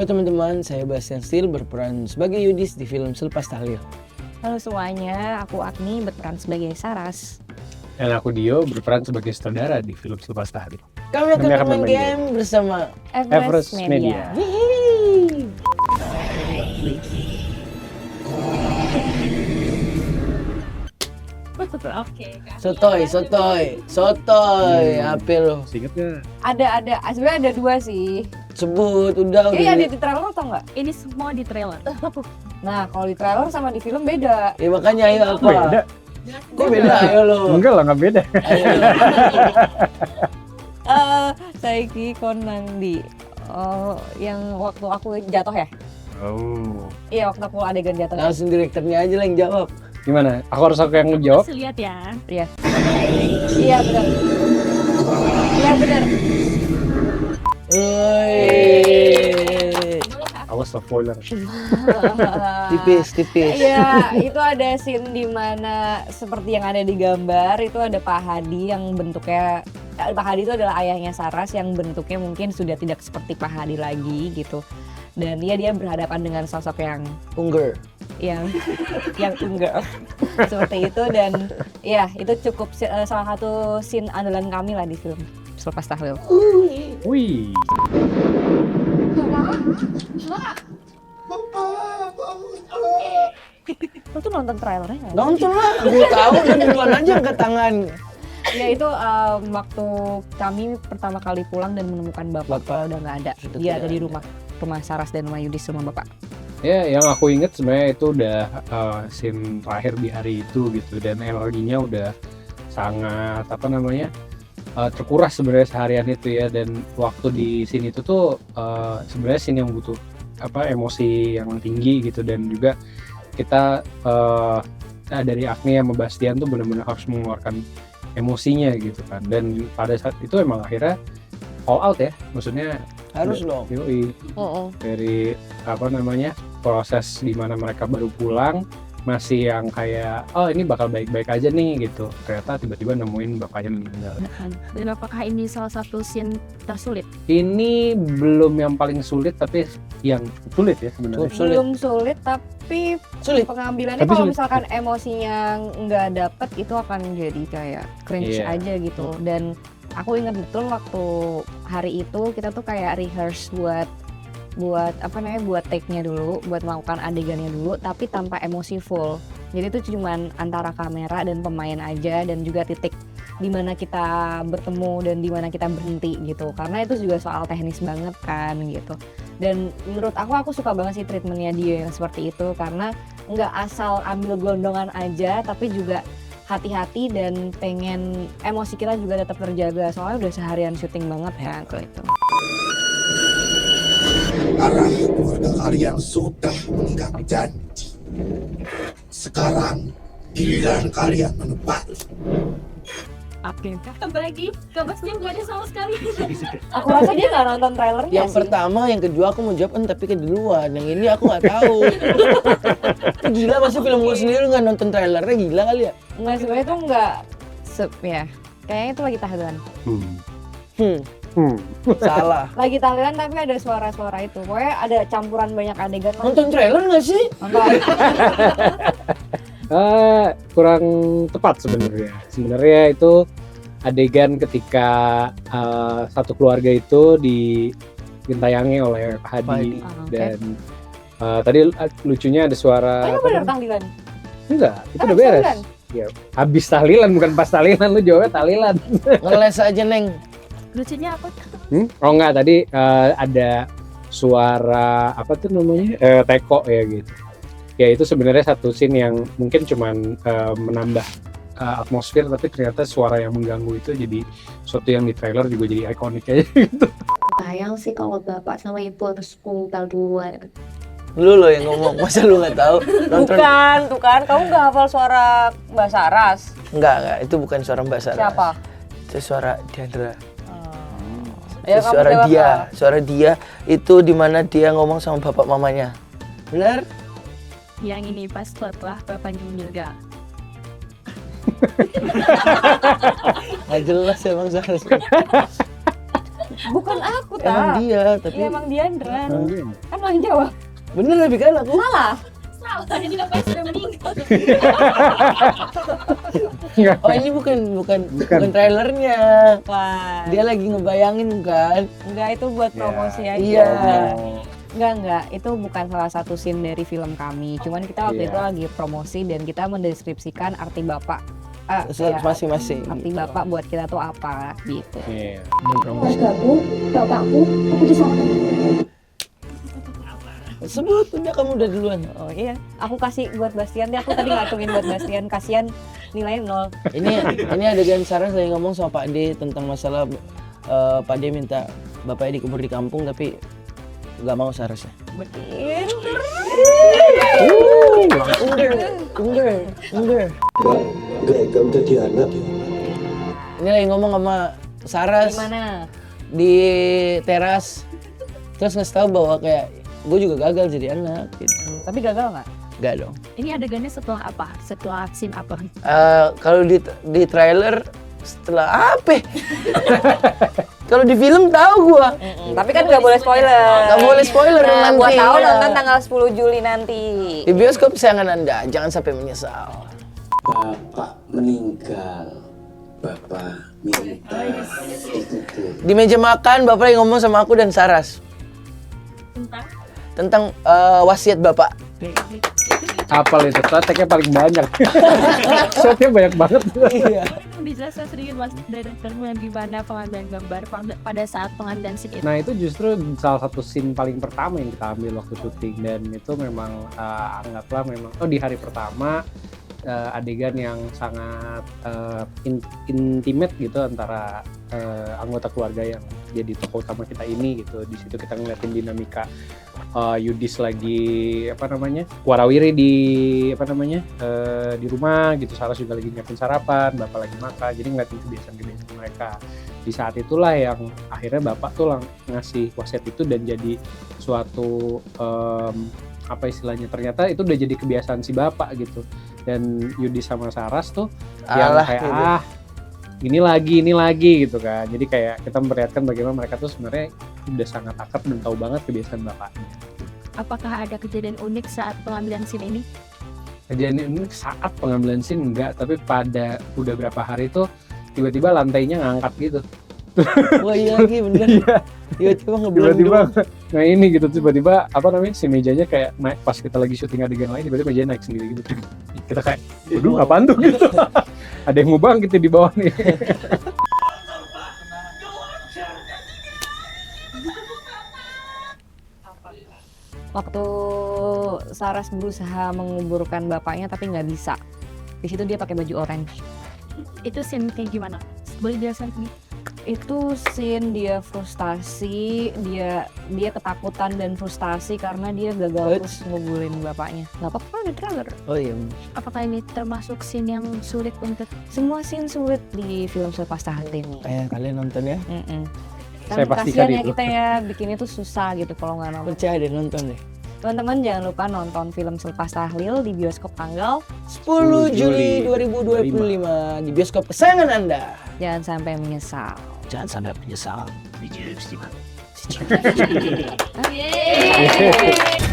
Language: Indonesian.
Halo teman-teman, saya Bastian Steel berperan sebagai Yudis di film Selepas Tahlil. Halo semuanya, aku Agni berperan sebagai Saras. Dan aku Dio berperan sebagai sutradara di film Selepas Tahlil. Kami akan bermain game bersama Everest Media. Hihi. Oke. Sotoy, apa lo? Ingat nggak? Ada, sebenarnya ada dua sih. Sebut, udah. Iya, ada di trailer atau enggak? Ini semua di trailer. Nah, kalau di trailer sama di film beda. Ya makanya ayo apa? Beda? Kok beda? Ayo lo. Enggak lah, nggak beda. Ayo lo. Saiki konang di yang waktu aku jatuh ya? Oh. Iya, waktu aku adegan jatuh. Langsung direkturnya aja lah yang jawab. Gimana? Aku harus yang ngejawab? Kasih lihat ya. Iya. Iya, benar. Iya, benar. Woi. Awas spoiler. Tipis. Iya, itu ada scene di mana seperti yang ada di gambar, itu ada Pak Hadi yang bentuknya Pak Hadi itu adalah ayahnya Saras yang bentuknya mungkin sudah tidak seperti Pak Hadi lagi gitu. Dan dia berhadapan dengan sosok yang Ungger. yang tunggal seperti itu, dan ya itu cukup salah satu scene andalan kami lah di film Selepas Tahlil. Wih. Lo tuh nonton trailernya nggak? Nonton lah, gue tahu dan duluan aja angkat tangan. Ya itu waktu kami pertama kali pulang dan menemukan bapak udah nggak ada. Dia ada di rumah Saras dan rumah Yudis sama bapak. Ya, yang aku inget sebenarnya itu udah scene terakhir di hari itu gitu, dan energinya udah sangat terkuras sebenarnya seharian itu ya. Dan waktu di scene itu tuh sebenarnya scene yang butuh emosi yang tinggi gitu, dan juga kita dari Agni sama Bastian tuh benar-benar harus mengeluarkan emosinya gitu kan. Dan pada saat itu emang akhirnya all out ya, maksudnya Harus dong. yoi, dari proses dimana mereka baru pulang masih yang kayak ini bakal baik-baik aja nih gitu, ternyata tiba-tiba nemuin bapaknya meninggal. Dan apakah ini salah satu scene tersulit? Ini belum yang paling sulit, tapi yang sulit ya sebenarnya. Sulit. Belum sulit tapi Sulit. pengambilannya Tapi kalau sulit. misalkan emosinya nggak dapet itu akan jadi kayak cringe Iya. aja gitu. Dan aku ingat betul waktu hari itu kita tuh kayak rehearse buat take-nya dulu, buat melakukan adegannya dulu, tapi tanpa emosi full. Jadi itu cuman antara kamera dan pemain aja, dan juga titik di mana kita bertemu dan di mana kita berhenti gitu. Karena itu juga soal teknis banget kan gitu. Dan menurut aku suka banget sih treatmentnya dia yang seperti itu, karena nggak asal ambil gelondongan aja, tapi juga hati-hati dan pengen emosi kita juga tetap terjaga. Soalnya udah seharian syuting banget ya itu. Arah keluarga kalian sudah meninggalkan janji. Sekarang giliran kalian menepati. Oke. Kembali lagi ke Bastian, gak ada sama sekali. Aku rasa dia nggak nonton trailernya Yang sih. pertama, yang kedua aku mau jawab tapi ke duluan. Yang ini aku nggak tahu. Gila, masih film gue sendiri nggak nonton trailernya, gila kali ya? Nggak, sebenarnya itu nggak ya. Kayaknya itu lagi tahlilan. Salah. Lagi tahlilan tapi ada suara-suara itu. Pokoknya ada campuran banyak adegan. Nonton trailer nggak sih? Nonton. Kurang tepat sebenarnya. Sebenarnya itu adegan ketika satu keluarga itu digentayangi oleh Pak Hadi. Oke. Dan tadi lucunya ada suara. Oh, itu bener tahlilan. Enggak, itu Oh, udah habis beres. tahlilan? Ya, habis tahlilan bukan pas tahlilan, lu jawabnya tahlilan. Ngeles aja, Neng. Lucunya apa? Oh enggak, tadi ada suara teko ya gitu. Ya itu sebenarnya satu scene yang mungkin cuman menambah atmosfer, tapi ternyata suara yang mengganggu itu jadi sesuatu yang di trailer juga jadi ikonik aja gitu. Sayang sih kalau bapak sama ibu harus kumpul duluan. Lu loh yang ngomong, masa lu nggak tahu? Nonton. Tuh kan, kamu nggak hafal suara Mbak Saras? Enggak, itu bukan suara Mbak Saras. Siapa? Itu suara Diandra. Ya, Itu kamu suara jawab dia. apa? Suara dia itu di mana dia ngomong sama bapak mamanya. Benar? Yang ini pas setelah bapaknya meninggal. Nggak jelas emang Saras. Bukan aku Emang tak. dia, tapi Iya emang Diandra. Oh, iya. Kan lo yang jawab. bener tapi kan aku. Salah. Salah, jadi bapaknya sudah meninggal. Oh ini bukan trailernya. Wah. Dia lagi ngebayangin kan. Enggak, itu buat Ya, promosi aja. iya. Enggak, itu bukan salah satu scene dari film kami. Cuman kita waktu Iya. itu lagi promosi dan kita mendeskripsikan arti bapak. Ya, Masing-masing. arti bapak buat kita tuh apa gitu. Iya. Keluargaku, bapakku, aku di sana. Sebut udah kamu udah duluan. Oh iya, aku kasih buat Bastian deh. Aku tadi ngacungin buat Bastian, kasihan nilainya 0. Ini adegan Saras lagi ngomong sama Pak D tentang masalah Pak D minta bapaknya dikubur di kampung tapi nggak mau Sarasnya. Enggak. Gagal jadi anak. Ini lagi ngomong sama Saras Gimana? di teras. Terus ngasih tahu bahwa kayak gue juga gagal jadi anak gitu. Tapi gagal nggak? Enggak dong. Ini adegannya setelah apa? Setelah scene apa? Kalau di trailer setelah apa? Kalau di film tahu gua. Tapi kan nggak boleh spoiler. Nggak boleh spoiler dong nanti. Buat tahu Iya. nonton tanggal 10 Juli nanti. Di bioskop kesayangan Anda, jangan sampai menyesal. Bapak meninggal. Bapak minta dikubur. Di meja makan Bapak lagi ngomong sama aku dan Saras tentang wasiat Bapak. Apal itu, tagnya paling banyak. Shotnya banyak banget. Iya. Bisa saya sedikit mas direkturnya gimana pengambilan gambar pada saat pengambilan scene itu? Nah itu justru salah satu scene paling pertama yang kita ambil waktu syuting dan itu memang anggaplah memang di hari pertama adegan yang sangat intimate gitu antara anggota keluarga yang jadi tokoh utama kita ini gitu. Di situ kita ngeliatin dinamika Yudis lagi warawiri di di rumah gitu. Saras juga lagi nyiapin sarapan, bapak lagi makan, jadi ngeliatin kebiasaan mereka. Di saat itulah yang akhirnya bapak tuh ngasih wasiat itu dan jadi suatu apa istilahnya, ternyata itu udah jadi kebiasaan si bapak gitu. Dan Yudis sama Saras tuh yang Alah, kayak gitu. ini lagi gitu kan. Jadi kayak kita memperlihatkan bagaimana mereka tuh sebenarnya udah sangat akrab dan tahu banget kebiasaan bapaknya. Apakah ada kejadian unik saat pengambilan scene ini? Kejadian ini saat pengambilan scene enggak, tapi pada udah berapa hari tuh tiba-tiba lantainya ngangkat gitu. Wah iya lagi bener. Tiba-tiba ngebelendung. Tiba-tiba nah ini gitu tiba-tiba si mejanya kayak naik pas kita lagi syuting adegan lain, tiba-tiba mejanya naik sendiri gitu. Kita kayak, waduh apaan tuh gitu. Ada yang mau bangkit di bawah nih. Waktu Saras berusaha menguburkan bapaknya tapi nggak bisa. Di situ dia pakai baju orange. Itu scene kayak gimana? Boleh jelasin nih? Itu scene dia frustasi, dia ketakutan dan frustasi karena dia gagal terus nguburin bapaknya. Nggak apa-apa di trailer. Oh iya. Apakah ini termasuk scene yang sulit untuk Semua scene sulit di film Selepas Tahlit ini. Kalian nonton ya. Saya pastikan Kasian ya itu. kita ya bikinnya tuh susah gitu kalau nggak nonton. Percaya deh nonton deh. Teman-teman jangan lupa nonton film Selepas Tahlil di bioskop tanggal 10 Juli 2025 di bioskop kesayangan Anda. Jangan sampai menyesal. Jangan sampai menyesal. Yeay.